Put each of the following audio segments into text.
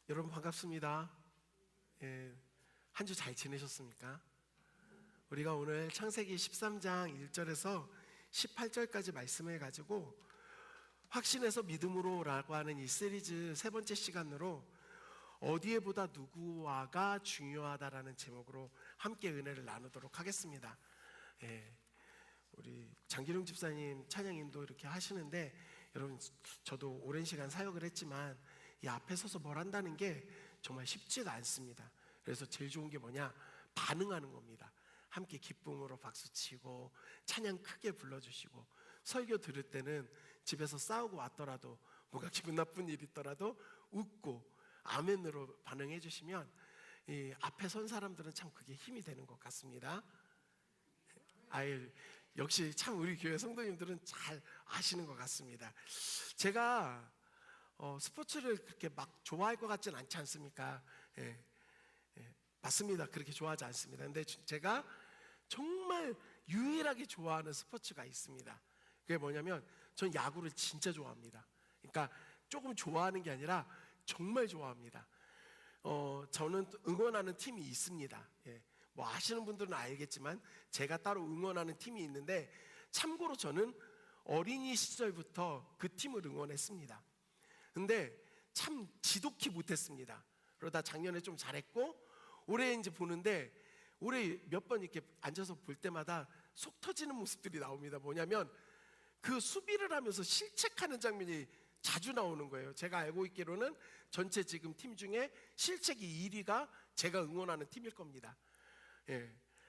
여러분 반갑습니다. 한 주 잘 지내셨습니까? 우리가 오늘 창세기 13장 1절에서 18절까지 말씀을 가지고 확신에서 믿음으로 라고 하는 이 시리즈 세 번째 시간으로 어디에보다 누구와가 중요하다라는 제목으로 함께 은혜를 나누도록 하겠습니다. 우리 장기룡 집사님 찬양인도 이렇게 하시는데, 여러분 저도 오랜 시간 사역을 했지만 이 앞에 서서 뭘 한다는 게 정말 쉽지가 않습니다. 그래서 제일 좋은 게 뭐냐? 반응하는 겁니다. 함께 기쁨으로 박수치고 찬양 크게 불러주시고, 설교 들을 때는 집에서 싸우고 왔더라도 뭔가 기분 나쁜 일 있더라도 웃고 아멘으로 반응해 주시면 이 앞에 선 사람들은 참 그게 힘이 되는 것 같습니다. 역시 참 우리 교회 성도님들은 잘 아시는 것 같습니다. 제가 스포츠를 그렇게 막 좋아할 것 같진 않지 않습니까? 맞습니다. 그렇게 좋아하지 않습니다. 근데 제가 정말 유일하게 좋아하는 스포츠가 있습니다. 그게 뭐냐면, 전 야구를 진짜 좋아합니다. 그러니까 조금 좋아하는 게 아니라 정말 좋아합니다. 저는 응원하는 팀이 있습니다. 뭐 아시는 분들은 알겠지만 제가 따로 응원하는 팀이 있는데, 참고로 저는 어린이 시절부터 그 팀을 응원했습니다. 근데 참 지독히 못했습니다. 그러다 작년에 좀 잘했고, 올해 이제 보는데 올해 몇 번 이렇게 앉아서 볼 때마다 속 터지는 모습들이 나옵니다. 뭐냐면 그 수비를 하면서 실책하는 장면이 자주 나오는 거예요. 제가 알고 있기로는 전체 지금 팀 중에 실책이 1위가 제가 응원하는 팀일 겁니다.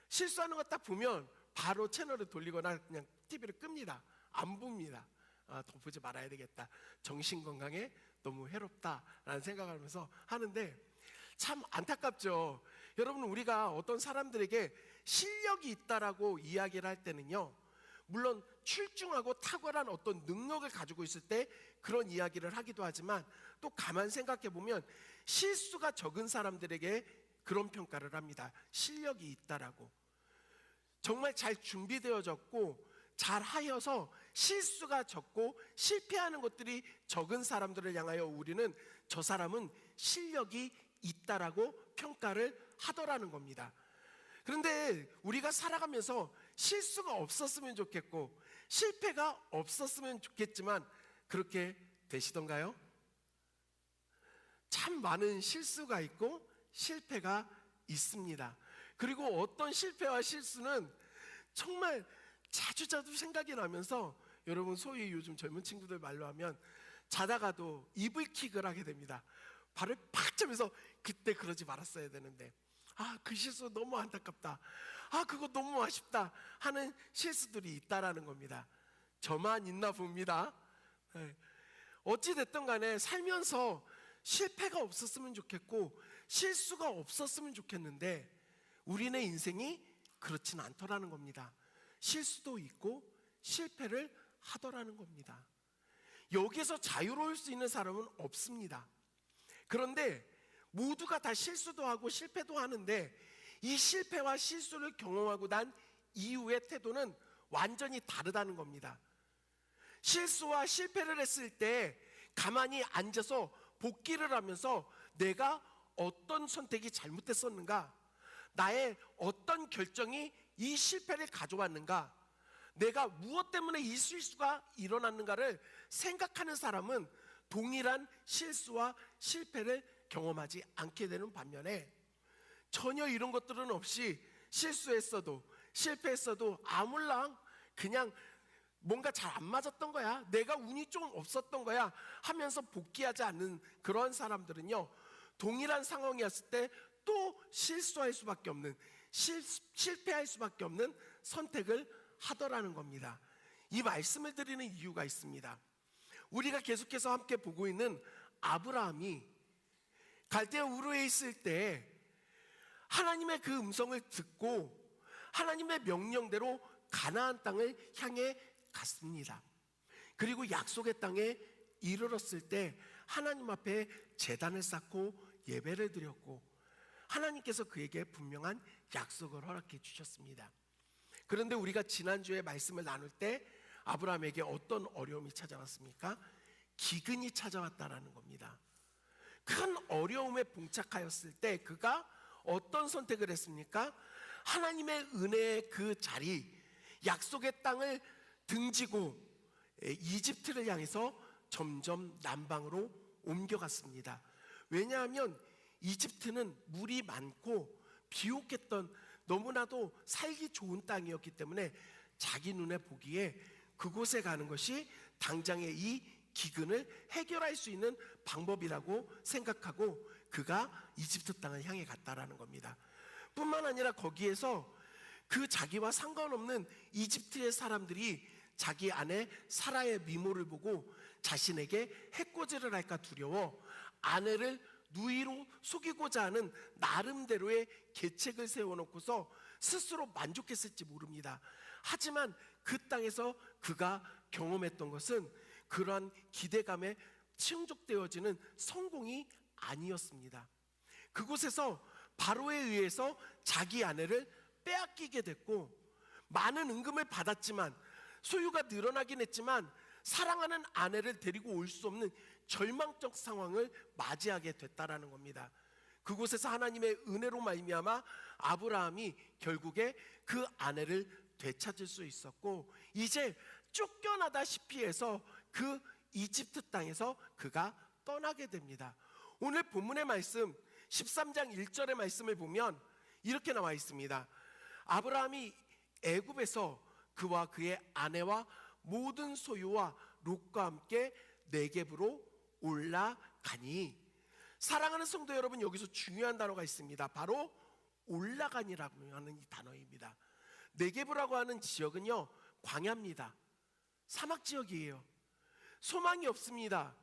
실수하는 거 딱 보면 바로 채널을 돌리거나 그냥 TV를 끕니다. 안 봅니다. 더 보지 말아야 되겠다. 정신건강에 너무 해롭다라는 생각을 하면서 하는데, 참 안타깝죠. 여러분, 우리가 어떤 사람들에게 실력이 있다라고 이야기를 할 때는요, 물론 출중하고 탁월한 어떤 능력을 가지고 있을 때 그런 이야기를 하기도 하지만, 또 가만 생각해 보면 실수가 적은 사람들에게 그런 평가를 합니다. 실력이 있다라고. 정말 잘 준비되어졌고 잘 하여서 실수가 적고 실패하는 것들이 적은 사람들을 향하여 우리는 저 사람은 실력이 있다라고 평가를 하더라는 겁니다. 그런데 우리가 살아가면서 실수가 없었으면 좋겠고 실패가 없었으면 좋겠지만, 그렇게 되시던가요? 참 많은 실수가 있고 실패가 있습니다. 그리고 어떤 실패와 실수는 정말 자주 생각이 나면서, 여러분 소위 요즘 젊은 친구들 말로 하면 자다가도 이불킥을 하게 됩니다. 발을 팍 차면서 그때 그러지 말았어야 되는데, 그 실수 너무 안타깝다, 그거 너무 아쉽다 하는 실수들이 있다라는 겁니다. 저만 있나 봅니다. 어찌됐든 간에 살면서 실패가 없었으면 좋겠고 실수가 없었으면 좋겠는데, 우리네 인생이 그렇진 않더라는 겁니다. 실수도 있고 실패를 하더라는 겁니다. 여기서 자유로울 수 있는 사람은 없습니다. 그런데 모두가 다 실수도 하고 실패도 하는데, 이 실패와 실수를 경험하고 난 이후의 태도는 완전히 다르다는 겁니다. 실수와 실패를 했을 때 가만히 앉아서 복기를 하면서 내가 어떤 선택이 잘못됐었는가, 나의 어떤 결정이 이 실패를 가져왔는가, 내가 무엇 때문에 이 실수가 일어났는가를 생각하는 사람은 동일한 실수와 실패를 경험하지 않게 되는 반면에, 전혀 이런 것들은 없이 실수했어도 실패했어도 아물랑 그냥 뭔가 잘 안 맞았던 거야, 내가 운이 좀 없었던 거야 하면서 복귀하지 않는 그런 사람들은요, 동일한 상황이었을 때 또 실수할 수밖에 없는, 실패할 수밖에 없는 선택을 하더라는 겁니다. 이 말씀을 드리는 이유가 있습니다. 우리가 계속해서 함께 보고 있는 아브라함이 갈대아 우르에 있을 때 하나님의 그 음성을 듣고 하나님의 명령대로 가나안 땅을 향해 갔습니다. 그리고 약속의 땅에 이르렀을 때 하나님 앞에 제단을 쌓고 예배를 드렸고, 하나님께서 그에게 분명한 약속을 허락해 주셨습니다. 그런데 우리가 지난주에 말씀을 나눌 때 아브라함에게 어떤 어려움이 찾아왔습니까? 기근이 찾아왔다라는 겁니다. 큰 어려움에 봉착하였을 때 그가 어떤 선택을 했습니까? 하나님의 은혜의 그 자리, 약속의 땅을 등지고 이집트를 향해서 점점 남방으로 옮겨갔습니다. 왜냐하면 이집트는 물이 많고 비옥했던 너무나도 살기 좋은 땅이었기 때문에 자기 눈에 보기에 그곳에 가는 것이 당장의 이 기근을 해결할 수 있는 방법이라고 생각하고 그가 이집트 땅을 향해 갔다라는 겁니다. 뿐만 아니라 거기에서 그 자기와 상관없는 이집트의 사람들이 자기 아내 사라의 미모를 보고 자신에게 해코지를 할까 두려워 아내를 누이로 속이고자 하는 나름대로의 계책을 세워놓고서 스스로 만족했을지 모릅니다. 하지만 그 땅에서 그가 경험했던 것은 그러한 기대감에 충족되어지는 성공이 아니었습니다. 그곳에서 바로에 의해서 자기 아내를 빼앗기게 됐고 많은 은금을 받았지만 소유가 늘어나긴 했지만 사랑하는 아내를 데리고 올 수 없는 절망적 상황을 맞이하게 됐다라는 겁니다. 그곳에서 하나님의 은혜로 말미암아 아브라함이 결국에 그 아내를 되찾을 수 있었고 이제 쫓겨나다시피 해서 그 이집트 땅에서 그가 떠나게 됩니다. 오늘 본문의 말씀 13장 1절의 말씀을 보면 이렇게 나와 있습니다. 아브라함이 애굽에서 그와 그의 아내와 모든 소유와 롯과 함께 네겝으로 올라가니. 사랑하는 성도 여러분, 여기서 중요한 단어가 있습니다. 바로 올라가니라고 하는 이 단어입니다. 네겝이라고 하는 지역은요 광야입니다. 사막 지역이에요. 소망이 없습니다.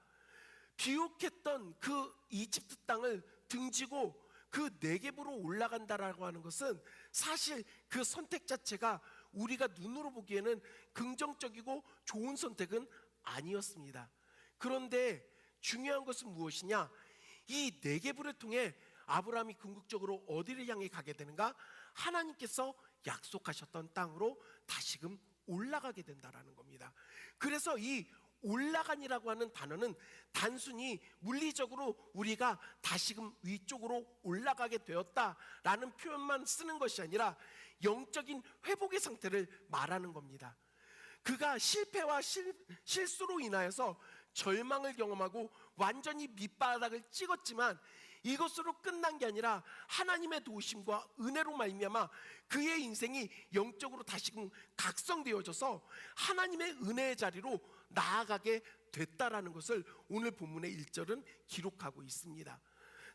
비옥했던 그 이집트 땅을 등지고 그 네겝으로 올라간다라고 하는 것은 사실 그 선택 자체가 우리가 눈으로 보기에는 긍정적이고 좋은 선택은 아니었습니다. 그런데 중요한 것은 무엇이냐? 이 네겝을 통해 아브라함이 궁극적으로 어디를 향해 가게 되는가? 하나님께서 약속하셨던 땅으로 다시금 올라가게 된다라는 겁니다. 그래서 이 올라간이라고 하는 단어는 단순히 물리적으로 우리가 다시금 위쪽으로 올라가게 되었다라는 표현만 쓰는 것이 아니라 영적인 회복의 상태를 말하는 겁니다. 그가 실패와 실수로 인하여서 절망을 경험하고 완전히 밑바닥을 찍었지만 이것으로 끝난 게 아니라 하나님의 도우심과 은혜로 말미암아 그의 인생이 영적으로 다시금 각성되어져서 하나님의 은혜의 자리로 나아가게 됐다라는 것을 오늘 본문의 1절은 기록하고 있습니다.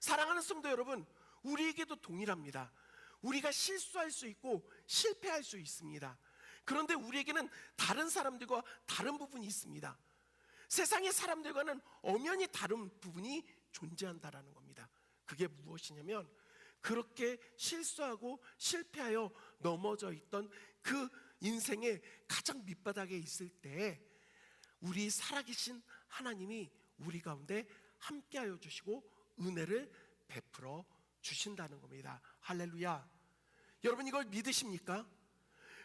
사랑하는 성도 여러분, 우리에게도 동일합니다. 우리가 실수할 수 있고 실패할 수 있습니다. 그런데 우리에게는 다른 사람들과 다른 부분이 있습니다. 세상의 사람들과는 엄연히 다른 부분이 존재한다라는 겁니다. 그게 무엇이냐면 그렇게 실수하고 실패하여 넘어져 있던 그 인생의 가장 밑바닥에 있을 때 우리 살아계신 하나님이 우리 가운데 함께하여 주시고 은혜를 베풀어 주신다는 겁니다. 할렐루야. 여러분 이걸 믿으십니까?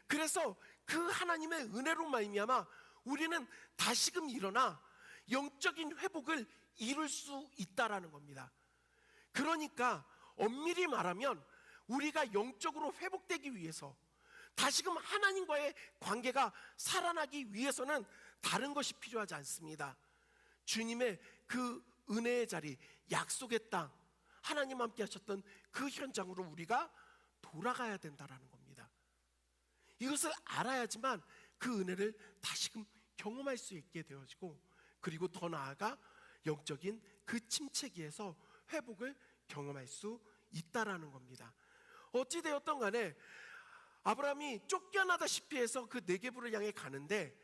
그래서 그 하나님의 은혜로 말미암아 우리는 다시금 일어나 영적인 회복을 이룰 수 있다라는 겁니다. 그러니까 엄밀히 말하면 우리가 영적으로 회복되기 위해서 다시금 하나님과의 관계가 살아나기 위해서는 다른 것이 필요하지 않습니다. 주님의 그 은혜의 자리, 약속의 땅, 하나님 함께 하셨던 그 현장으로 우리가 돌아가야 된다라는 겁니다. 이것을 알아야지만 그 은혜를 다시금 경험할 수 있게 되어지고 그리고 더 나아가 영적인 그 침체기에서 회복을 경험할 수 있다라는 겁니다. 어찌되었던 간에 아브라함이 쫓겨나다시피 해서 그 네겝을 향해 가는데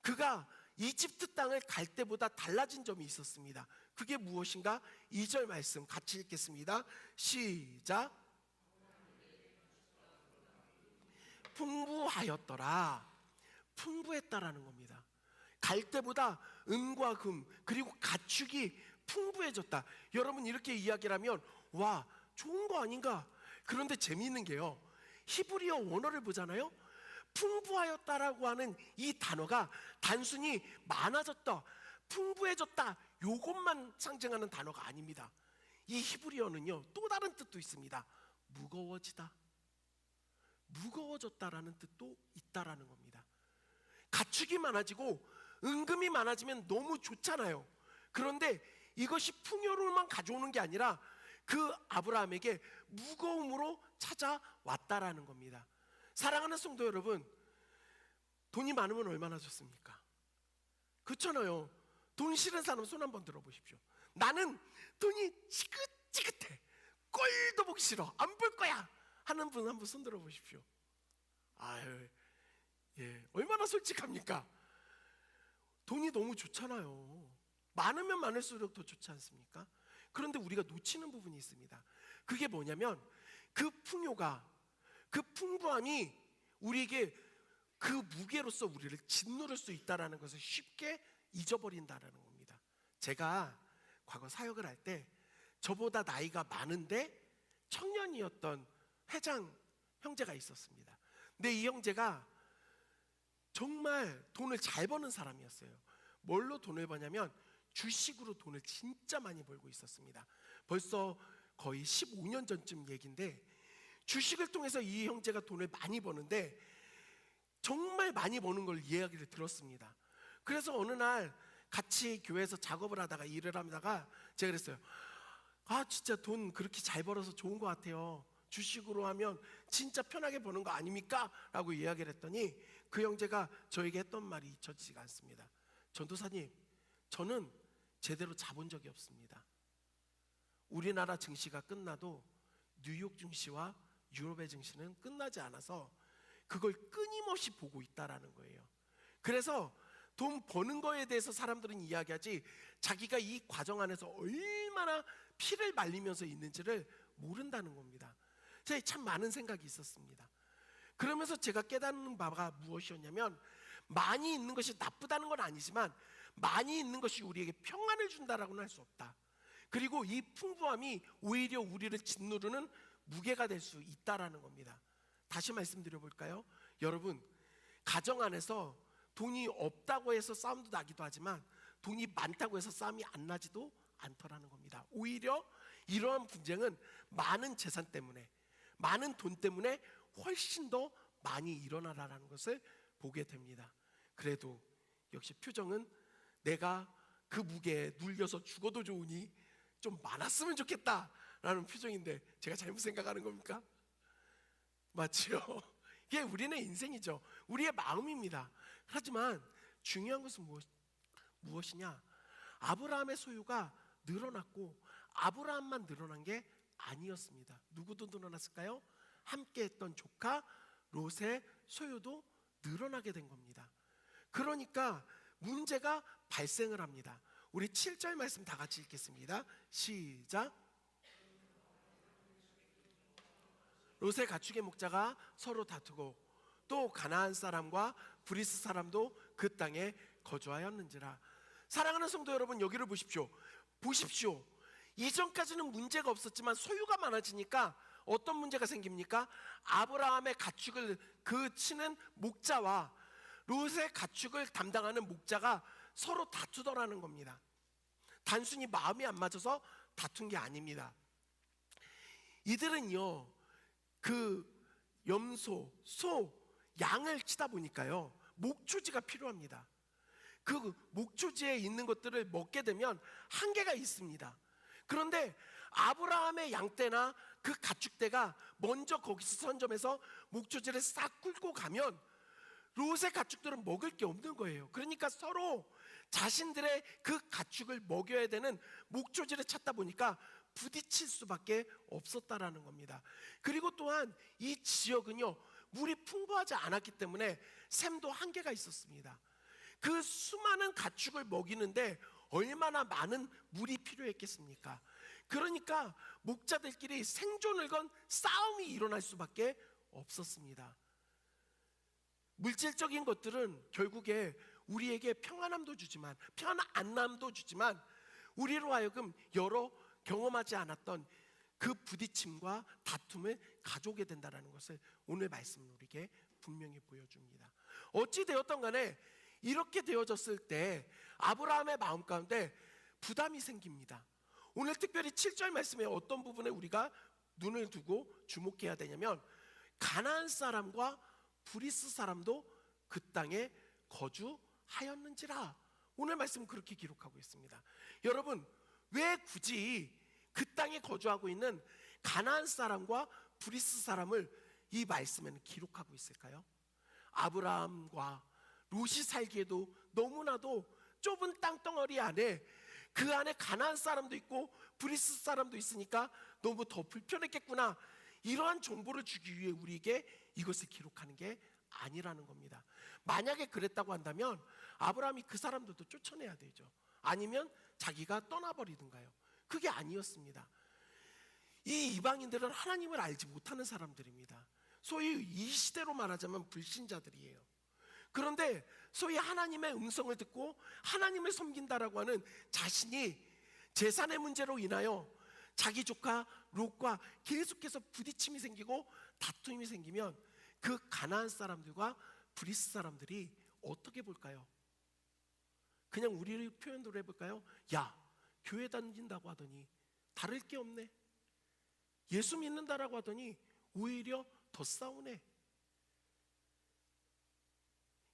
그가 이집트 땅을 갈 때보다 달라진 점이 있었습니다. 그게 무엇인가? 2절 말씀 같이 읽겠습니다. 시작. 풍부하였더라. 풍부했다라는 겁니다. 갈 때보다 은과 금 그리고 가축이 풍부해졌다. 여러분 이렇게 이야기를 하면 와 좋은 거 아닌가? 그런데 재미있는 게요, 히브리어 원어를 보잖아요. 풍부하였다라고 하는 이 단어가 단순히 많아졌다, 풍부해졌다, 요것만 상징하는 단어가 아닙니다. 이 히브리어는요, 또 다른 뜻도 있습니다. 무거워지다, 무거워졌다라는 뜻도 있다라는 겁니다. 가축이 많아지고 은금이 많아지면 너무 좋잖아요. 그런데 이것이 풍요로움만 가져오는 게 아니라 그 아브라함에게 무거움으로 찾아왔다라는 겁니다. 사랑하는 성도 여러분, 돈이 많으면 얼마나 좋습니까? 그렇잖아요. 돈 싫은 사람 손 한번 들어보십시오. 나는 돈이 지긋지긋해, 꼴도 보기 싫어, 안 볼 거야 하는 분 한번 손 들어보십시오. 아유, 예, 얼마나 솔직합니까? 돈이 너무 좋잖아요. 많으면 많을수록 더 좋지 않습니까? 그런데 우리가 놓치는 부분이 있습니다. 그게 뭐냐면 그 풍요가, 그 풍부함이 우리에게 그 무게로서 우리를 짓누를 수 있다는 것을 쉽게 잊어버린다는 겁니다. 제가 과거 사역을 할 때 저보다 나이가 많은데 청년이었던 회장 형제가 있었습니다. 근데 이 형제가 정말 돈을 잘 버는 사람이었어요. 뭘로 돈을 버냐면 주식으로 돈을 진짜 많이 벌고 있었습니다. 벌써 거의 15년 전쯤 얘기인데, 주식을 통해서 이 형제가 돈을 많이 버는데 정말 많이 버는 걸 이야기를 들었습니다. 그래서 어느 날 같이 교회에서 작업을 하다가 일을 하다가 제가 그랬어요. 아, 진짜 돈 그렇게 잘 벌어서 좋은 것 같아요. 주식으로 하면 진짜 편하게 버는 거 아닙니까? 라고 이야기를 했더니 그 형제가 저에게 했던 말이 잊혀지지가 않습니다. 전도사님, 저는 제대로 자본 적이 없습니다. 우리나라 증시가 끝나도 뉴욕 증시와 유럽의 증시는 끝나지 않아서 그걸 끊임없이 보고 있다라는 거예요. 그래서 돈 버는 거에 대해서 사람들은 이야기하지 자기가 이 과정 안에서 얼마나 피를 말리면서 있는지를 모른다는 겁니다. 제가 참 많은 생각이 있었습니다. 그러면서 제가 깨닫는 바가 무엇이었냐면, 많이 있는 것이 나쁘다는 건 아니지만 많이 있는 것이 우리에게 평안을 준다라고는 할 수 없다. 그리고 이 풍부함이 오히려 우리를 짓누르는 무게가 될 수 있다라는 겁니다. 다시 말씀드려 볼까요? 여러분, 가정 안에서 돈이 없다고 해서 싸움도 나기도 하지만 돈이 많다고 해서 싸움이 안 나지도 않더라는 겁니다. 오히려 이러한 분쟁은 많은 재산 때문에, 많은 돈 때문에 훨씬 더 많이 일어나라는 것을 보게 됩니다. 그래도 역시 표정은 내가 그 무게에 눌려서 죽어도 좋으니 좀 많았으면 좋겠다라는 표정인데, 제가 잘못 생각하는 겁니까? 맞죠? 이게 우리의 인생이죠. 우리의 마음입니다. 하지만 중요한 것은 무엇이냐? 아브라함의 소유가 늘어났고 아브라함만 늘어난 게 아니었습니다. 누구도 늘어났을까요? 함께 했던 조카 롯의 소유도 늘어나게 된 겁니다. 그러니까 문제가 발생을 합니다. 우리 7절 말씀 다 같이 읽겠습니다. 시작. 롯의 가축의 목자가 서로 다투고 또 가나안 사람과 브리스 사람도 그 땅에 거주하였는지라. 사랑하는 성도 여러분, 여기를 보십시오. 이전까지는 문제가 없었지만 소유가 많아지니까 어떤 문제가 생깁니까? 아브라함의 가축을 치는 목자와 롯의 가축을 담당하는 목자가 서로 다투더라는 겁니다. 단순히 마음이 안 맞아서 다툰 게 아닙니다. 이들은요, 그 염소, 소, 양을 치다 보니까요, 목초지가 필요합니다. 그 목초지에 있는 것들을 먹게 되면 한계가 있습니다. 그런데 아브라함의 양떼나 그 가축대가 먼저 거기서 선점해서 목초지를 싹 굴고 가면 롯의 가축들은 먹을 게 없는 거예요. 그러니까 서로 자신들의 그 가축을 먹여야 되는 목초지를 찾다 보니까 부딪힐 수밖에 없었다라는 겁니다. 그리고 또한 이 지역은요, 물이 풍부하지 않았기 때문에 샘도 한계가 있었습니다. 그 수많은 가축을 먹이는데 얼마나 많은 물이 필요했겠습니까? 그러니까 목자들끼리 생존을 건 싸움이 일어날 수밖에 없었습니다. 물질적인 것들은 결국에 우리에게 평안함도 주지만, 평안함도 주지만 우리로 하여금 여러 경험하지 않았던 그 부딪힘과 다툼을 가져오게 된다는 것을 오늘 말씀은 우리에게 분명히 보여줍니다. 어찌 되었던 간에 이렇게 되어졌을 때 아브라함의 마음 가운데 부담이 생깁니다. 오늘 특별히 7절 말씀에 어떤 부분에 우리가 눈을 두고 주목해야 되냐면, 가나안 사람과 브리스 사람도 그 땅에 거주하였는지라. 오늘 말씀은 그렇게 기록하고 있습니다. 여러분, 왜 굳이 그 땅에 거주하고 있는 가나안 사람과 브리스 사람을 이 말씀에는 기록하고 있을까요? 아브라함과 롯이 살기에도 너무나도 좁은 땅덩어리 안에, 그 안에 가나안 사람도 있고 브리스 사람도 있으니까 너무 더 불편했겠구나, 이러한 정보를 주기 위해 우리에게 이것을 기록하는 게 아니라는 겁니다. 만약에 그랬다고 한다면 아브라함이 그 사람들도 쫓아내야 되죠. 아니면 자기가 떠나버리든가요. 그게 아니었습니다. 이 이방인들은 하나님을 알지 못하는 사람들입니다. 소위 이 시대로 말하자면 불신자들이에요. 그런데 소위 하나님의 음성을 듣고 하나님을 섬긴다라고 하는 자신이 재산의 문제로 인하여 자기 조카 롯과 계속해서 부딪힘이 생기고 다툼이 생기면, 그 가나안 사람들과 브리스 사람들이 어떻게 볼까요? 그냥 우리를 표현대로 해볼까요? 야, 교회 다닌다고 하더니 다를 게 없네. 예수 믿는다라고 하더니 오히려 더 싸우네.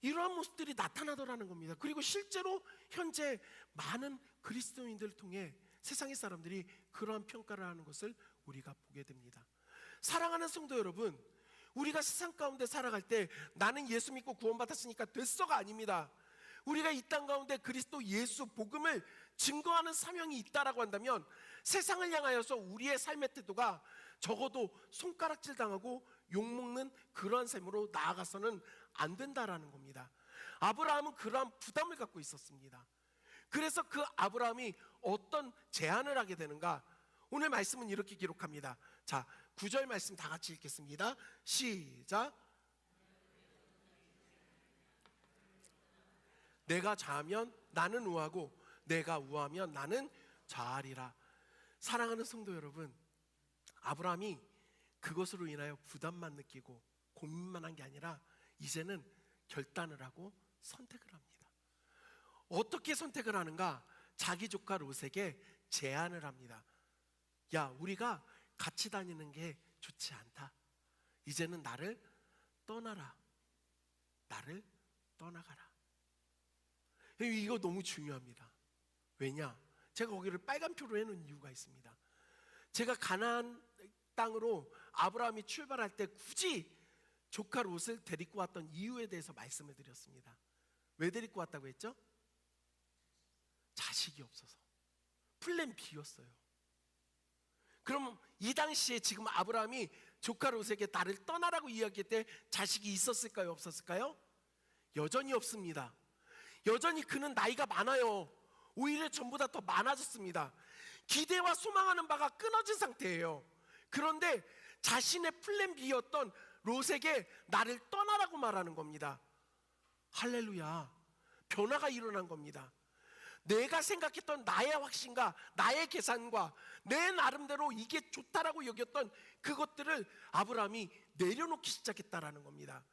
이러한 모습들이 나타나더라는 겁니다. 그리고 실제로 현재 많은 그리스도인들을 통해 세상의 사람들이 그러한 평가를 하는 것을 우리가 보게 됩니다. 사랑하는 성도 여러분, 우리가 세상 가운데 살아갈 때 나는 예수 믿고 구원받았으니까 됐어가 아닙니다. 우리가 이 땅 가운데 그리스도 예수 복음을 증거하는 사명이 있다라고 한다면, 세상을 향하여서 우리의 삶의 태도가 적어도 손가락질 당하고 욕먹는 그러한 삶으로 나아가서는 안 된다라는 겁니다. 아브라함은 그러한 부담을 갖고 있었습니다. 그래서 그 아브라함이 어떤 제안을 하게 되는가? 오늘 말씀은 이렇게 기록합니다. 자, 9절 말씀 다 같이 읽겠습니다. 시작. 내가 좌하면 나는 우하고 내가 우하면 나는 좌하리라. 사랑하는 성도 여러분, 아브라함이 그것으로 인하여 부담만 느끼고 고민만 한 게 아니라 이제는 결단을 하고 선택을 합니다. 어떻게 선택을 하는가? 자기 조카 롯에게 제안을 합니다. 야, 우리가 같이 다니는 게 좋지 않다. 이제는 나를 떠나라. 나를 떠나가라. 이거 너무 중요합니다. 왜냐? 제가 거기를 빨간표로 해놓은 이유가 있습니다. 제가 가나안 땅으로 아브라함이 출발할 때 굳이 조카 롯을 데리고 왔던 이유에 대해서 말씀을 드렸습니다. 왜 데리고 왔다고 했죠? 자식이 없어서. 플랜 B였어요. 그럼 이 당시에 지금 아브라함이 조카 롯에게 나를 떠나라고 이야기할 때 자식이 있었을까요? 없었을까요? 여전히 없습니다. 여전히 그는 나이가 많아요. 오히려 전보다 더 많아졌습니다. 기대와 소망하는 바가 끊어진 상태예요. 그런데 자신의 플랜 B였던 롯에게 나를 떠나라고 말하는 겁니다. 할렐루야. 변화가 일어난 겁니다. 내가 생각했던 나의 확신과 나의 계산과 내 나름대로 이게 좋다라고 여겼던 그것들을 아브라함이 내려놓기 시작했다라는 겁니다.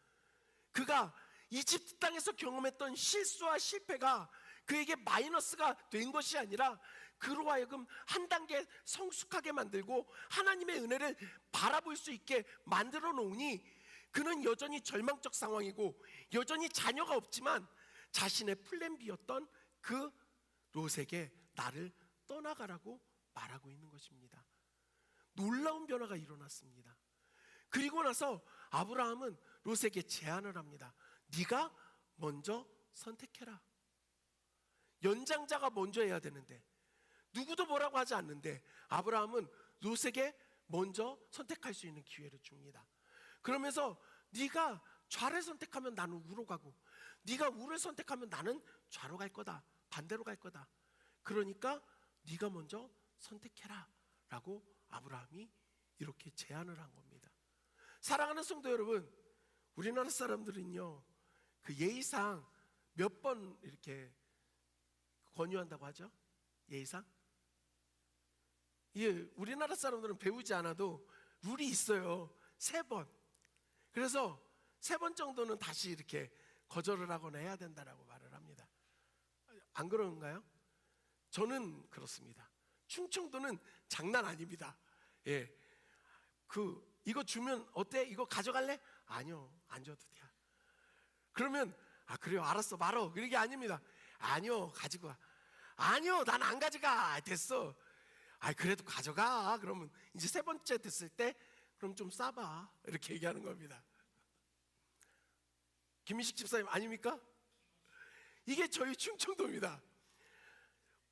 그가 이집트 땅에서 경험했던 실수와 실패가 그에게 마이너스가 된 것이 아니라 그로 하여금 한 단계 성숙하게 만들고 하나님의 은혜를 바라볼 수 있게 만들어 놓으니, 그는 여전히 절망적 상황이고 여전히 자녀가 없지만 자신의 플랜 B였던 그 롯에게 나를 떠나가라고 말하고 있는 것입니다. 놀라운 변화가 일어났습니다. 그리고 나서 아브라함은 롯에게 제안을 합니다. 네가 먼저 선택해라. 연장자가 먼저 해야 되는데, 누구도 뭐라고 하지 않는데 아브라함은 롯에게 먼저 선택할 수 있는 기회를 줍니다. 그러면서 네가 좌를 선택하면 나는 우로 가고, 네가 우를 선택하면 나는 좌로 갈 거다. 반대로 갈 거다. 그러니까 네가 먼저 선택해라 라고 아브라함이 이렇게 제안을 한 겁니다. 사랑하는 성도 여러분, 우리나라 사람들은요, 그 예의상 몇 번 이렇게 권유한다고 하죠? 예의상? 예, 우리나라 사람들은 배우지 않아도 룰이 있어요. 3번. 그래서 3번 정도는 다시 이렇게 거절을 하거나 해야 된다라고 말을 안 그런가요? 저는 그렇습니다. 충청도는 장난 아닙니다. 예, 이거 주면 어때? 이거 가져갈래? 아니요, 안 줘도 돼. 그러면 그래요, 알았어, 말어. 그게 아닙니다. 아니요, 가지고 와. 아니요, 난 안 가져가. 됐어. 그래도 가져가. 그러면 이제 세 번째 됐을 때 그럼 좀 싸봐, 이렇게 얘기하는 겁니다. 김민식 집사님 아닙니까? 이게 저희 충청도입니다.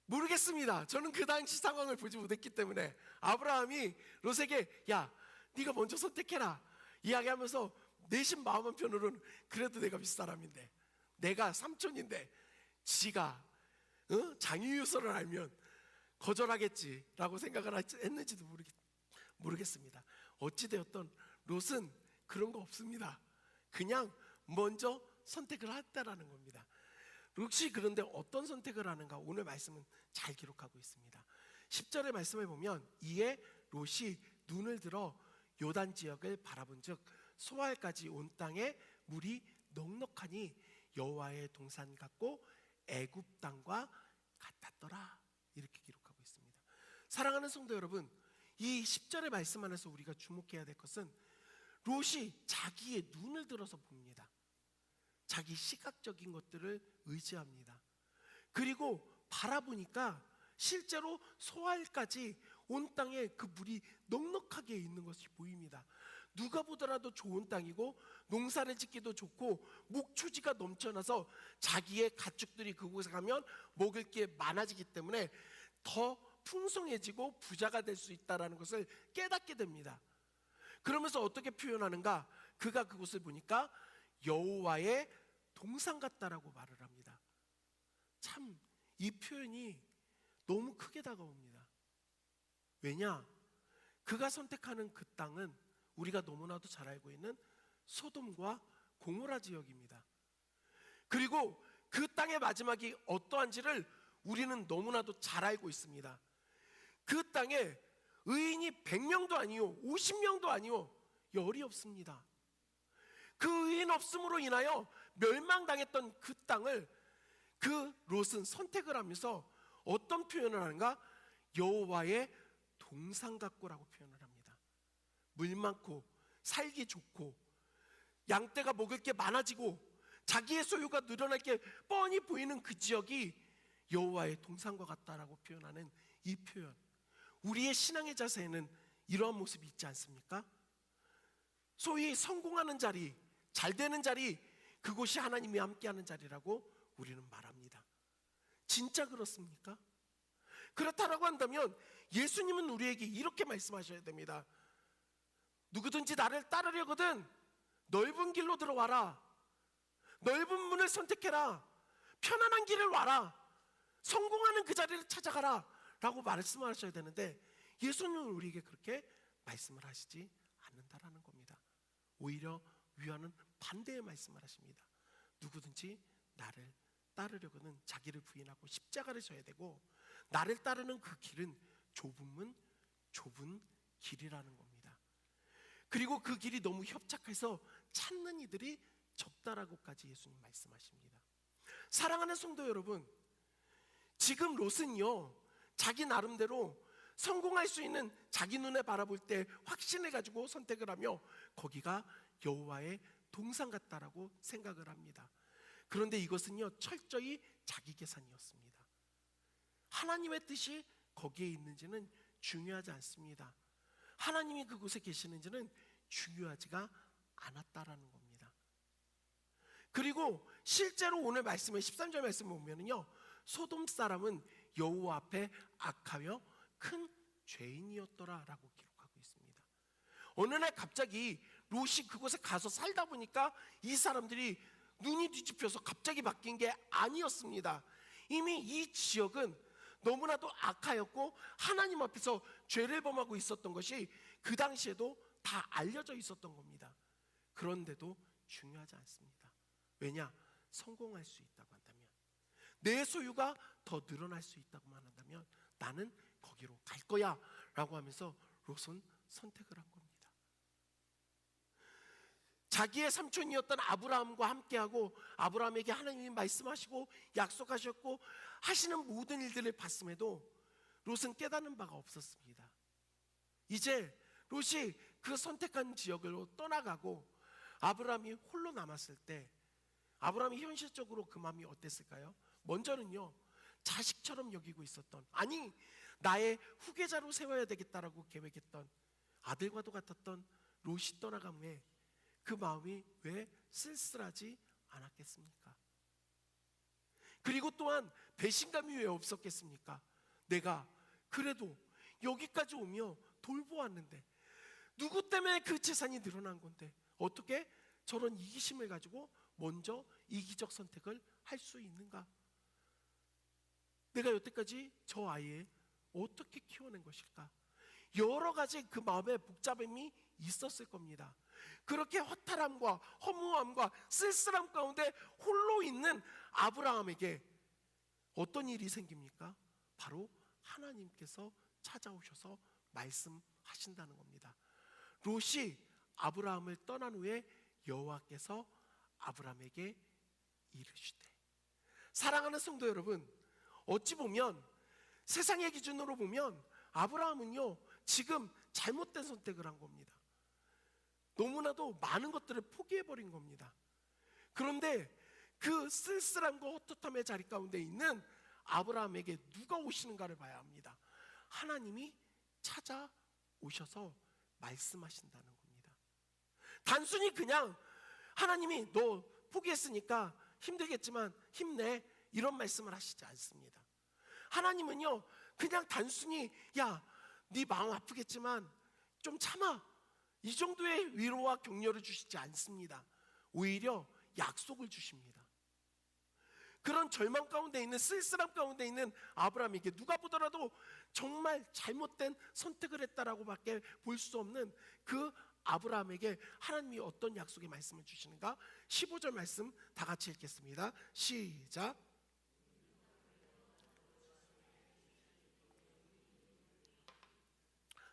모르겠습니다. 저는 그 당시 상황을 보지 못했기 때문에 아브라함이 롯에게 야, 네가 먼저 선택해라 이야기하면서 내심 마음 한편으로는 그래도 내가 윗사람인데, 내가 삼촌인데 지가 장유유서를 알면 거절하겠지라고 생각을 했는지도 모르겠습니다. 어찌되었던 롯은 그런 거 없습니다. 그냥 먼저 선택을 했다라는 겁니다. 롯이 그런데 어떤 선택을 하는가, 오늘 말씀은 잘 기록하고 있습니다. 10절의 말씀을 보면 이에 롯이 눈을 들어 요단 지역을 바라본 즉 소알까지 온 땅에 물이 넉넉하니 여호와의 동산 같고 애굽 땅과 같았더라, 이렇게 기록하고 있습니다. 사랑하는 성도 여러분, 이 10절의 말씀 안에서 우리가 주목해야 될 것은 롯이 자기의 눈을 들어서 봅니다. 자기 시각적인 것들을 의지합니다. 그리고 바라보니까 실제로 소알까지 온 땅에 그 물이 넉넉하게 있는 것이 보입니다. 누가 보더라도 좋은 땅이고 농사를 짓기도 좋고 목초지가 넘쳐나서 자기의 가축들이 그곳에 가면 먹을 게 많아지기 때문에 더 풍성해지고 부자가 될 수 있다는 것을 깨닫게 됩니다. 그러면서 어떻게 표현하는가? 그가 그곳을 보니까 여호와의 동산 같다라고 말을 합니다. 참 이 표현이 너무 크게 다가옵니다. 왜냐? 그가 선택하는 그 땅은 우리가 너무나도 잘 알고 있는 소돔과 고모라 지역입니다. 그리고 그 땅의 마지막이 어떠한지를 우리는 너무나도 잘 알고 있습니다. 그 땅에 의인이 100명도 아니요 50명도 아니요 열이 없습니다. 그 의인 없음으로 인하여 멸망당했던 그 땅을 그 롯은 선택을 하면서 어떤 표현을 하는가? 여호와의 동산 같고라고 표현을 합니다. 물 많고 살기 좋고 양떼가 먹을 게 많아지고 자기의 소유가 늘어날 게 뻔히 보이는 그 지역이 여호와의 동산과 같다라고 표현하는 이 표현, 우리의 신앙의 자세에는 이러한 모습이 있지 않습니까? 소위 성공하는 자리, 잘 되는 자리, 그곳이 하나님이 함께하는 자리라고 우리는 말합니다. 진짜 그렇습니까? 그렇다라고 한다면 예수님은 우리에게 이렇게 말씀하셔야 됩니다. 누구든지 나를 따르려거든 넓은 길로 들어와라. 넓은 문을 선택해라. 편안한 길을 와라. 성공하는 그 자리를 찾아가라 라고 말씀하셔야 되는데 예수님은 우리에게 그렇게 말씀을 하시지 않는다라는 겁니다. 오히려 위와는 반대의 말씀을 하십니다. 누구든지 나를 따르려고는 자기를 부인하고 십자가를 져야 되고 나를 따르는 그 길은 좁은 길이라는 겁니다. 그리고 그 길이 너무 협착해서 찾는 이들이 적다라고까지 예수님 말씀하십니다. 사랑하는 성도 여러분, 지금 롯은요 자기 나름대로 성공할 수 있는 자기 눈에 바라볼 때 확신을 가지고 선택을 하며 거기가 여호와의 동산 같다라고 생각을 합니다. 그런데 이것은요 철저히 자기 계산이었습니다. 하나님의 뜻이 거기에 있는지는 중요하지 않습니다. 하나님이 그곳에 계시는지는 중요하지가 않았다라는 겁니다. 그리고 실제로 오늘 말씀의 13절 말씀을 보면요 소돔 사람은 여호와 앞에 악하여 큰 죄인이었더라라고 기록하고 있습니다. 어느 날 갑자기 롯이 그곳에 가서 살다 보니까 이 사람들이 눈이 뒤집혀서 갑자기 바뀐 게 아니었습니다. 이미 이 지역은 너무나도 악하였고 하나님 앞에서 죄를 범하고 있었던 것이 그 당시에도 다 알려져 있었던 겁니다. 그런데도 중요하지 않습니다. 왜냐? 성공할 수 있다고 한다면, 내 소유가 더 늘어날 수 있다고만 한다면 나는 거기로 갈 거야 라고 하면서 롯은 선택을 한 겁니다. 자기의 삼촌이었던 아브라함과 함께하고 아브라함에게 하나님이 말씀하시고 약속하셨고 하시는 모든 일들을 봤음에도 롯은 깨닫는 바가 없었습니다. 이제 롯이 그 선택한 지역으로 떠나가고 아브라함이 홀로 남았을 때 아브라함이 현실적으로 그 마음이 어땠을까요? 먼저는요, 자식처럼 여기고 있었던, 아니 나의 후계자로 세워야 되겠다라고 계획했던 아들과도 같았던 롯이 떠나간 후에 그 마음이 왜 쓸쓸하지 않았겠습니까? 그리고 또한 배신감이 왜 없었겠습니까? 내가 그래도 여기까지 오며 돌보았는데, 누구 때문에 그 재산이 늘어난 건데 어떻게 저런 이기심을 가지고 먼저 이기적 선택을 할 수 있는가? 내가 여태까지 저 아이를 어떻게 키워낸 것일까? 여러 가지 그 마음에 복잡함이 있었을 겁니다. 그렇게 허탈함과 허무함과 쓸쓸함 가운데 홀로 있는 아브라함에게 어떤 일이 생깁니까? 바로 하나님께서 찾아오셔서 말씀하신다는 겁니다. 롯이 아브라함을 떠난 후에 여호와께서 아브라함에게 이르시되, 사랑하는 성도 여러분, 어찌 보면 세상의 기준으로 보면 아브라함은요 지금 잘못된 선택을 한 겁니다. 너무나도 많은 것들을 포기해버린 겁니다. 그런데 그 쓸쓸함과 헛헛함의 자리 가운데 있는 아브라함에게 누가 오시는가를 봐야 합니다. 하나님이 찾아오셔서 말씀하신다는 겁니다. 단순히 그냥 하나님이 너 포기했으니까 힘들겠지만 힘내, 이런 말씀을 하시지 않습니다. 하나님은요 그냥 단순히 야, 네 마음 아프겠지만 좀 참아, 이 정도의 위로와 격려를 주시지 않습니다. 오히려 약속을 주십니다. 그런 절망 가운데 있는, 쓸쓸함 가운데 있는 아브라함에게 누가 보더라도 정말 잘못된 선택을 했다라고 밖에 볼 수 없는 그 아브라함에게 하나님이 어떤 약속의 말씀을 주시는가? 15절 말씀 다 같이 읽겠습니다. 시작.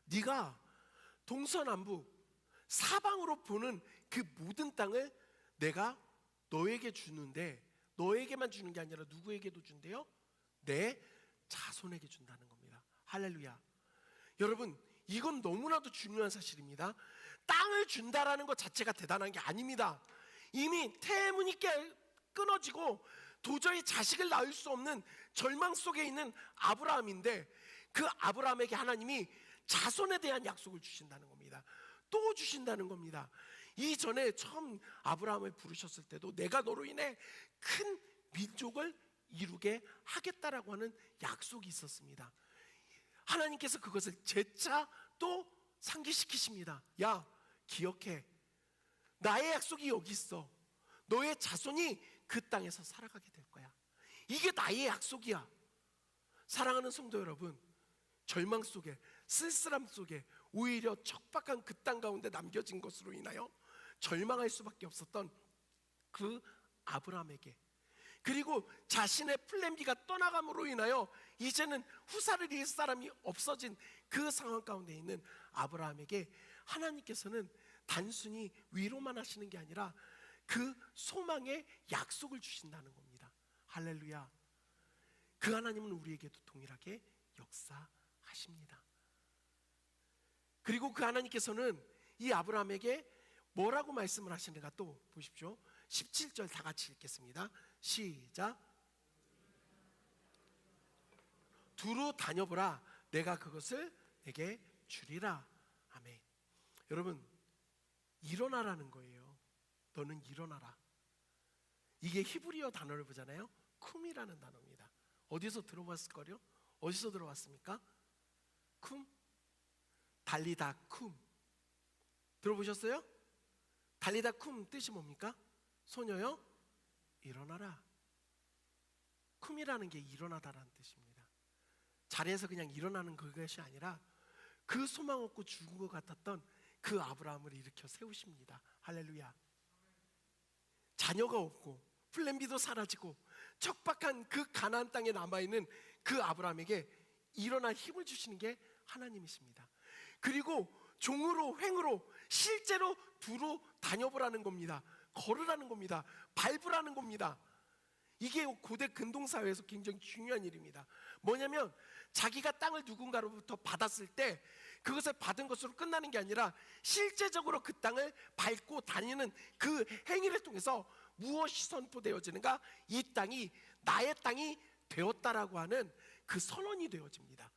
네가 동서남북 사방으로 보는 그 모든 땅을 내가 너에게 주는데, 너에게만 주는 게 아니라 누구에게도 준대요? 내 자손에게 준다는 겁니다. 할렐루야. 여러분, 이건 너무나도 중요한 사실입니다. 땅을 준다라는 것 자체가 대단한 게 아닙니다. 이미 태문이 끊어지고 도저히 자식을 낳을 수 없는 절망 속에 있는 아브라함인데, 그 아브라함에게 하나님이 자손에 대한 약속을 주신다는 겁니다. 또 주신다는 겁니다. 이전에 처음 아브라함을 부르셨을 때도 내가 너로 인해 큰 민족을 이루게 하겠다라고 하는 약속이 있었습니다. 하나님께서 그것을 재차 또 상기시키십니다. 야, 기억해. 나의 약속이 여기 있어. 너의 자손이 그 땅에서 살아가게 될 거야. 이게 나의 약속이야. 사랑하는 성도 여러분, 절망 속에, 쓸쓸함 속에 오히려 척박한 그 땅 가운데 남겨진 것으로 인하여 절망할 수밖에 없었던 그 아브라함에게, 그리고 자신의 플랜 B가 떠나감으로 인하여 이제는 후사를 이을 사람이 없어진 그 상황 가운데 있는 아브라함에게 하나님께서는 단순히 위로만 하시는 게 아니라 그 소망의 약속을 주신다는 겁니다. 할렐루야. 그 하나님은 우리에게도 동일하게 역사하십니다. 그리고 그 하나님께서는 이 아브라함에게 뭐라고 말씀을 하시는가 또 보십시오. 17절 다 같이 읽겠습니다. 시작. 두루 다녀보라, 내가 그것을 내게 주리라. 아멘. 여러분, 일어나라는 거예요. 너는 일어나라. 이게 히브리어 단어를 보잖아요. 쿰이라는 단어입니다. 어디서 들어봤을 거요? 어디서 들어봤습니까? 쿰? 달리다 쿰. 들어보셨어요? 달리다 쿰 뜻이 뭡니까? 소녀요, 일어나라. 쿰이라는 게 일어나다라는 뜻입니다. 자리에서 그냥 일어나는 그것이 아니라 그 소망 없고 죽은 것 같았던 그 아브라함을 일으켜 세우십니다. 할렐루야. 자녀가 없고 플랜 B도 사라지고 척박한 그 가나안 땅에 남아있는 그 아브라함에게 일어날 힘을 주시는 게 하나님이십니다. 그리고 종으로, 횡으로 실제로 두루 다녀보라는 겁니다. 걸으라는 겁니다. 밟으라는 겁니다. 이게 고대 근동사회에서 굉장히 중요한 일입니다. 뭐냐면 자기가 땅을 누군가로부터 받았을 때 그것을 받은 것으로 끝나는 게 아니라 실제적으로 그 땅을 밟고 다니는 그 행위를 통해서 무엇이 선포되어지는가? 이 땅이 나의 땅이 되었다라고 하는 그 선언이 되어집니다.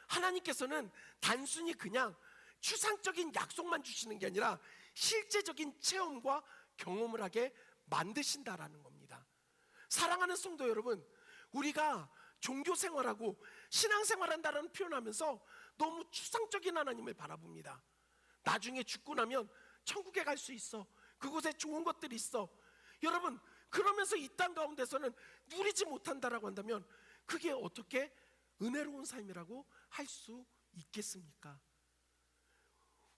하나님께서는 단순히 그냥 추상적인 약속만 주시는 게 아니라 실제적인 체험과 경험을 하게 만드신다라는 겁니다. 사랑하는 성도 여러분, 우리가 종교 생활하고 신앙 생활한다라는 표현하면서 너무 추상적인 하나님을 바라봅니다. 나중에 죽고 나면 천국에 갈 수 있어. 그곳에 좋은 것들이 있어. 여러분, 그러면서 이 땅 가운데서는 누리지 못한다라고 한다면 그게 어떻게 은혜로운 삶이라고 할 수 있겠습니까?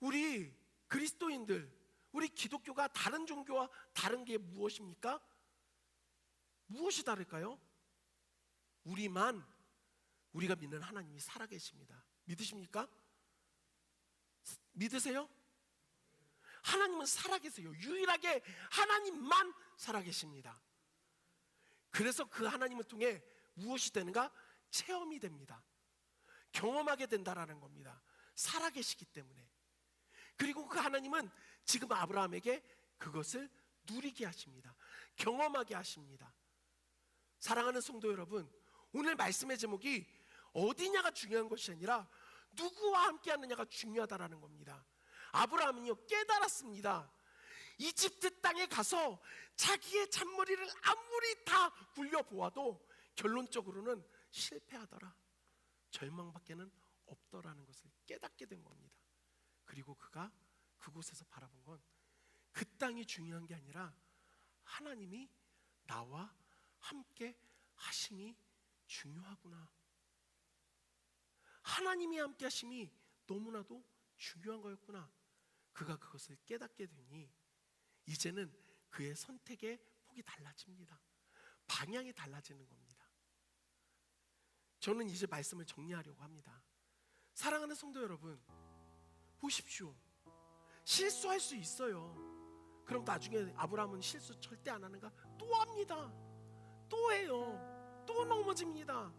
우리 그리스도인들, 우리 기독교가 다른 종교와 다른 게 무엇입니까? 무엇이 다를까요? 우리가 믿는 하나님이 살아계십니다. 믿으십니까? 믿으세요? 하나님은 살아계세요. 유일하게 하나님만 살아계십니다. 그래서 그 아님을 통해 무엇이 되는가? 체험이 됩니다. 경험하게 된다라는 겁니다. 살아계시기 때문에. 그리고 그 하나님은 지금 아브라함에게 그것을 누리게 하십니다. 경험하게 하십니다. 사랑하는 성도 여러분, 오늘 말씀의 제목이 어디냐가 중요한 것이 아니라 누구와 함께 하느냐가 중요하다라는 겁니다. 아브라함은요, 깨달았습니다. 이집트 땅에 가서 자기의 잔머리를 아무리 다 굴려보아도 결론적으로는 실패하더라, 절망밖에는 없더라는 것을 깨닫게 된 겁니다. 그리고 그가 그곳에서 바라본 건 그 땅이 중요한 게 아니라 하나님이 나와 함께 하심이 중요하구나. 하나님이 함께 하심이 너무나도 중요한 거였구나. 그가 그것을 깨닫게 되니 이제는 그의 선택의 폭이 달라집니다. 방향이 달라지는 겁니다. 저는 이제 말씀을 정리하려고 합니다. 사랑하는 성도 여러분, 보십시오. 실수할 수 있어요. 그럼 나중에 아브라함은 실수 절대 안 하는가? 또 합니다. 또 해요. 또 넘어집니다.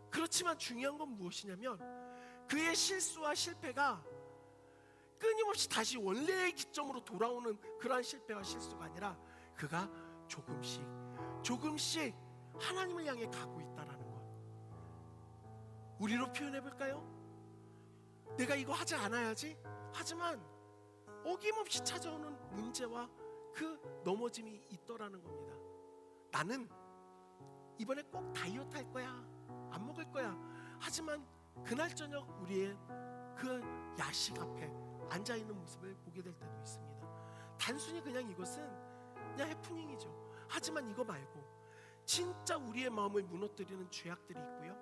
그렇지만 중요한 건 무엇이냐면 그의 실수와 실패가 끊임없이 다시 원래의 기점으로 돌아오는 그러한 실패와 실수가 아니라 그가 조금씩 하나님을 향해 가고 있다는 것. 우리로 표현해 볼까요? 내가 이거 하지 않아야지. 하지만 어김없이 찾아오는 문제와 그 넘어짐이 있더라는 겁니다. 나는 이번에 꼭 다이어트 할 거야, 안 먹을 거야. 하지만 그날 저녁 우리의 그 야식 앞에 앉아있는 모습을 보게 될 때도 있습니다. 단순히 그냥 이것은 그냥 해프닝이죠. 하지만 이거 말고 진짜 우리의 마음을 무너뜨리는 죄악들이 있고요,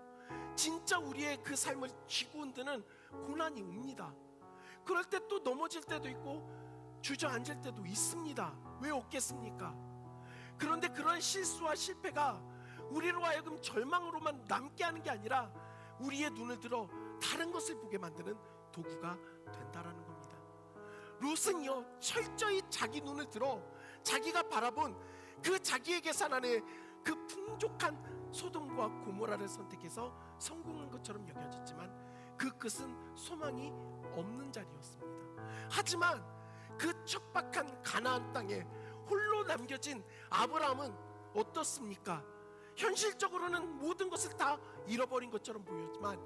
진짜 우리의 그 삶을 쥐고 흔드는 고난이 옵니다. 그럴 때 또 넘어질 때도 있고 주저앉을 때도 있습니다. 왜 없겠습니까? 그런데 그런 실수와 실패가 우리로 하여금 절망으로만 남게 하는 게 아니라 우리의 눈을 들어 다른 것을 보게 만드는 도구가 된다라는 겁니다. 롯은요, 철저히 자기 눈을 들어 자기가 바라본 그 자기의 계산 안에 그 풍족한 소돔과 고모라를 선택해서 성공한 것처럼 여겨졌지만 그 끝은 소망이 없는 자리였습니다. 하지만 그 척박한 가나안 땅에 홀로 남겨진 아브라함은 어떻습니까? 현실적으로는 모든 것을 다 잃어버린 것처럼 보였지만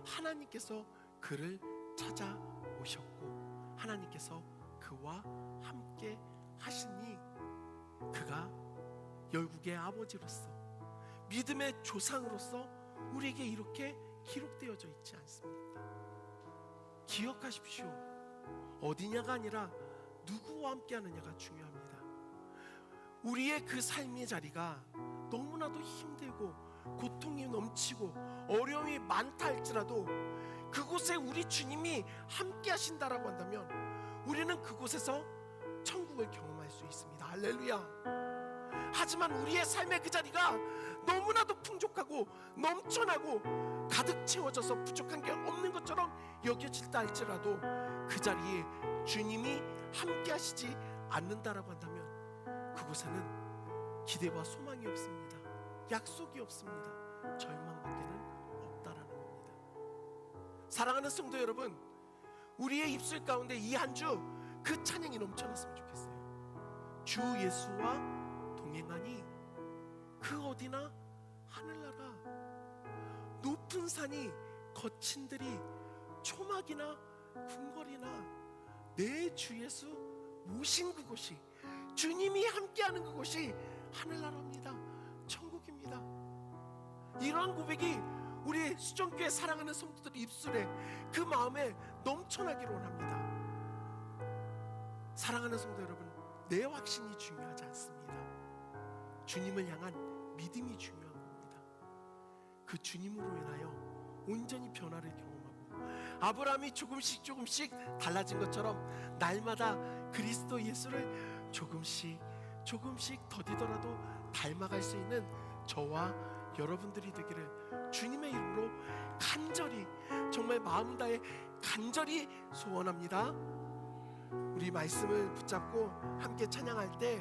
하나님께서 그를 찾아오셨고 하나님께서 그와 함께 하시니 그가 열국의 아버지로서 믿음의 조상으로서 우리에게 이렇게 기록되어져 있지 않습니까? 기억하십시오. 어디냐가 아니라 누구와 함께 하느냐가 중요합니다. 우리의 그 삶의 자리가 너무나도 힘들고 고통이 넘치고 어려움이 많다 할지라도 그곳에 우리 주님이 함께 하신다라고 한다면 우리는 그곳에서 천국을 경험할 수 있습니다. 할렐루야. 하지만 우리의 삶의 그 자리가 너무나도 풍족하고 넘쳐나고 가득 채워져서 부족한 게 없는 것처럼 여겨질다 할지라도 그 자리에 주님이 함께 하시지 않는다라고 한다면 그곳에는 기대와 소망이 없습니다. 약속이 없습니다. 절망밖에는 없다라는 겁니다. 사랑하는 성도 여러분, 우리의 입술 가운데 이 한 주 그 찬양이 넘쳐났으면 좋겠어요. 주 예수와 동행하니 그 어디나 하늘나라, 높은 산이 거친 들이 초막이나 궁궐이나 내 주 예수 모신 그곳이, 주님이 함께하는 그곳이 하늘나라입니다. 천국입니다. 이러한 고백이 우리 수정교회 사랑하는 성도들 입술에, 그 마음에 넘쳐나기를 원합니다. 사랑하는 성도 여러분, 내 확신이 중요하지 않습니다. 주님을 향한 믿음이 중요한 겁니다. 그 주님으로 인하여 온전히 변화를 경험하고, 아브라함이 조금씩 달라진 것처럼 날마다 그리스도 예수를 조금씩 더디더라도 닮아갈 수 있는 저와 여러분들이 되기를 주님의 이름으로 간절히, 정말 마음 다해 간절히 소원합니다. 우리 말씀을 붙잡고 함께 찬양할 때